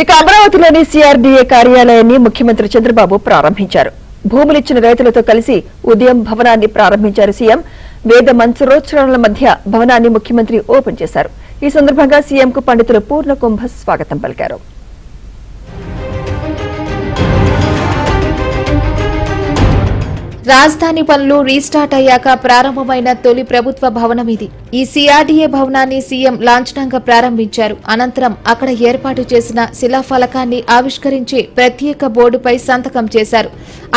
ఇక అమరావతిలోని సిఆర్డీఏ కార్యాలయాన్ని ముఖ్యమంత్రి చంద్రబాబు ప్రారంభించారు. భూములిచ్చిన రైతులతో కలిసి ఉదయం భవనాన్ని ప్రారంభించారు సీఎం. వేద మంత్రోచ్చరణల మధ్య భవనాన్ని ముఖ్యమంత్రి ఓపెన్ చేశారు. ఈ సందర్భంగా సీఎంకు పండితులు పూర్ణకుంభ స్వాగతం పలికారు. రాజధాని పనులు రీస్టార్ట్ అయ్యాక ప్రారంభమైన తొలి ప్రభుత్వ భవనం ఇది. ఈ సిఆర్డీఏ భవనాన్ని సీఎం లాంఛనంగా ప్రారంభించారు. అనంతరం అక్కడ ఏర్పాటు చేసిన శిలాఫలకాన్ని ఆవిష్కరించి ప్రత్యేక బోర్డుపై సంతకం చేశారు.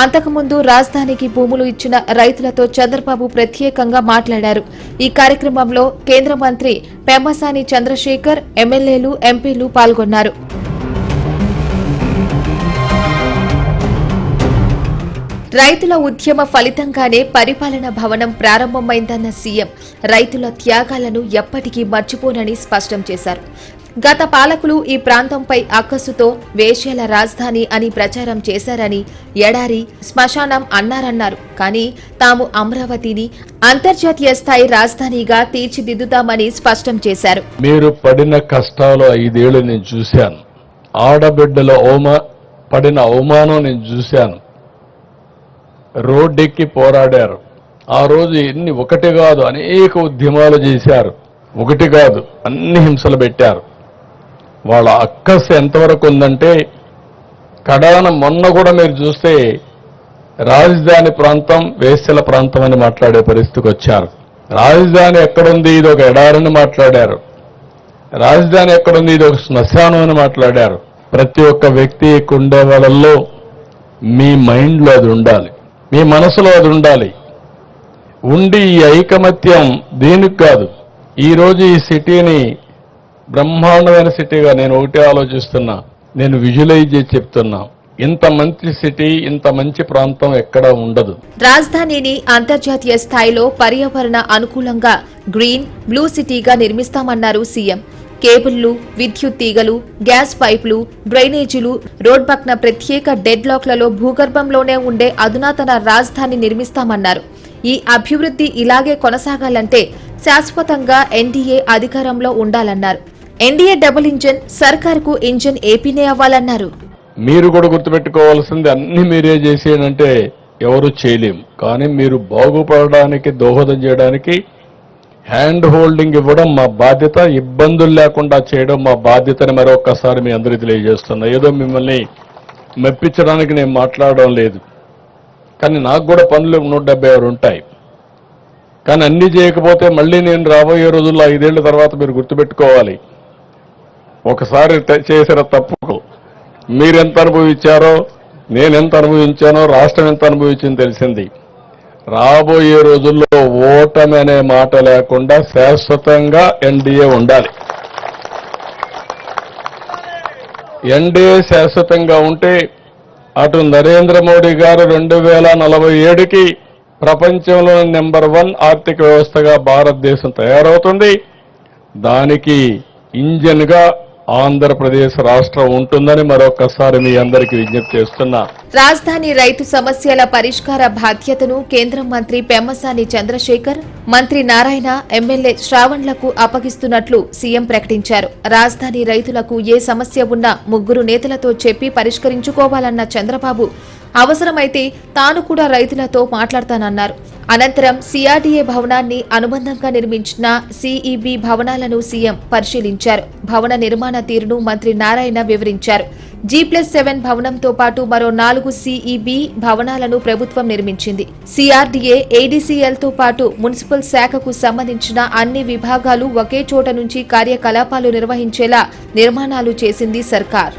అంతకుముందు రాజధానికి భూములు ఇచ్చిన రైతులతో చంద్రబాబు ప్రత్యేకంగా మాట్లాడారు. ఈ కార్యక్రమంలో కేంద్ర మంత్రి పెమ్మసాని చంద్రశేఖర్, ఎమ్మెల్యేలు, ఎంపీలు పాల్గొన్నారు. రైతుల ఉద్యమ ఫలితంగానే పరిపాలన భవనం ప్రారంభమైందన్న సీఎం రైతుల త్యాగాలను ఎప్పటికీ మర్చిపోనని స్పష్టం చేశారు. గత పాలకులు ఈ ప్రాంతంపై అక్కసుతో వేశ్యల రాజధాని అని ప్రచారం చేశారని, ఎడారి, శ్మశానం అన్నారన్నారు. కానీ తాము అమరావతిని అంతర్జాతీయ స్థాయి రాజధానిగా తీర్చిదిద్దుతామని స్పష్టం చేశారు. మీరు పడిన కష్టాలు 5 ఏళ్లు నేను చూశాను. ఆడబిడ్డల పడిన అవమానం నేను చూశాను. రోడ్డెక్కి పోరాడారు. ఆ రోజు ఒకటి కాదు అనేక ఉద్యమాలు చేశారు. ఒకటి కాదు అన్ని హింసలు పెట్టారు. వాళ్ళ అక్కస్ ఎంతవరకు ఉందంటే కడాన మొన్న కూడా మీరు చూస్తే రాజధాని ప్రాంతం వేశ్యల ప్రాంతం అని మాట్లాడే పరిస్థితికి వచ్చారు. రాజధాని ఎక్కడుంది, ఇది ఒక ఎడారని మాట్లాడారు. రాజధాని ఎక్కడుంది, ఇది ఒక శ్మశానం అని మాట్లాడారు. ప్రతి ఒక్క వ్యక్తి ఉండే వాళ్ళల్లో మీ మైండ్లో అది ఉండాలి, మీ మనసులో అది ఉండాలి. ఉండి ఈ ఐకమత్యం దేనికి కాదు. ఈరోజు ఈ సిటీని బ్రహ్మాండమైన సిటీగా నేను ఒకటే ఆలోచిస్తున్నా, నేను విజువలైజ్ చేసి చెప్తున్నా. ఇంత మంచి సిటీ, ఇంత మంచి ప్రాంతం ఎక్కడా ఉండదు. రాజధానిని అంతర్జాతీయ స్థాయిలో పర్యావరణ అనుకూలంగా గ్రీన్, బ్లూ సిటీగా నిర్మిస్తామన్నారు సీఎం. కేబుల్లు, విద్యుత్ తీగలు, గ్యాస్ పైపులు, డ్రైనేజీలు, రోడ్ పక్కన ప్రత్యేక డెడ్ లాక్లలో భూగర్భంలోనే ఉండే అధునాతన రాజధాని నిర్మిస్తామన్నారు. ఈ అభివృద్ధి ఇలాగే కొనసాగాలంటే శాశ్వతంగా ఎన్డీఏ అధికారంలో ఉండాలన్నారు. ఎన్డీఏ డబుల్ ఇంజన్ సర్కార్కు ఇంజన్ ఏపీనే అవ్వాలన్నారు. మీరు కూడా గుర్తుపెట్టుకోవాల్సింది, అన్ని మీరే చేసేనంటే ఎవరు చేయలేం. కానీ మీరు బాగుపడడానికి, దోహదం చేయడానికి హ్యాండ్ హోల్డింగ్ ఇవ్వడం మా బాధ్యత, ఇబ్బందులు లేకుండా చేయడం మా బాధ్యతని మరొకసారి మీ అందరికీ తెలియజేస్తున్నా. ఏదో మిమ్మల్ని మెప్పించడానికి నేను మాట్లాడడం లేదు. కానీ నాకు కూడా పనులు 176 ఉంటాయి. కానీ అన్నీ చేయకపోతే మళ్ళీ నేను రాబోయే రోజుల్లో 5 ఏళ్ల తర్వాత మీరు గుర్తుపెట్టుకోవాలి, ఒకసారి చేసిన తప్పుకు మీరెంత అనుభవించారో, నేనెంత అనుభవించానో, రాష్ట్రం ఎంత అనుభవించిందో తెలిసింది. రాబోయే రోజుల్లో ఓటమి అనే మాట లేకుండా శాశ్వతంగా ఎన్డీఏ ఉండాలి. ఎన్డీఏ శాశ్వతంగా ఉంటే అటు నరేంద్ర మోడీ గారు 2047కి ప్రపంచంలో నెంబర్ 1 ఆర్థిక వ్యవస్థగా భారతదేశం తయారవుతుంది. దానికి ఇంజన్గా ఆంధ్రప్రదేశ్ రాష్ట్రం ఉంటుందని మరొకసారి మీ అందరికీ విజ్ఞప్తి చేస్తున్నా. రాజధాని రైతు సమస్యల పరిష్కార బాధ్యతను కేంద్ర మంత్రి పెమ్మసాని చంద్రశేఖర్, మంత్రి నారాయణ, ఎమ్మెల్యే శ్రావణ్లకు అప్పగిస్తున్నట్లు సీఎం ప్రకటించారు. రాజధాని రైతులకు ఏ సమస్య ఉన్నా 3 నేతలతో చెప్పి పరిష్కరించుకోవాలన్న చంద్రబాబు అవసరమైతే తాను కూడా రైతులతో మాట్లాడతానన్నారు. అనంతరం సిఆర్డీఏ భవనాన్ని అనుబంధంగా నిర్మించిన సిఈబి భవనాలను సీఎం పరిశీలించారు. భవన నిర్మాణ తీరును మంత్రి నారాయణ వివరించారు. G+7 భవనంతో పాటు మరో 4 సిఈబి భవనాలను ప్రభుత్వం నిర్మించింది. సిఆర్డీఏ, ఏడీసీఎల్తో పాటు మున్సిపల్ శాఖకు సంబంధించిన అన్ని విభాగాలు ఒకే చోట నుంచి కార్యకలాపాలు నిర్వహించేలా నిర్మాణాలు చేసింది సర్కార్.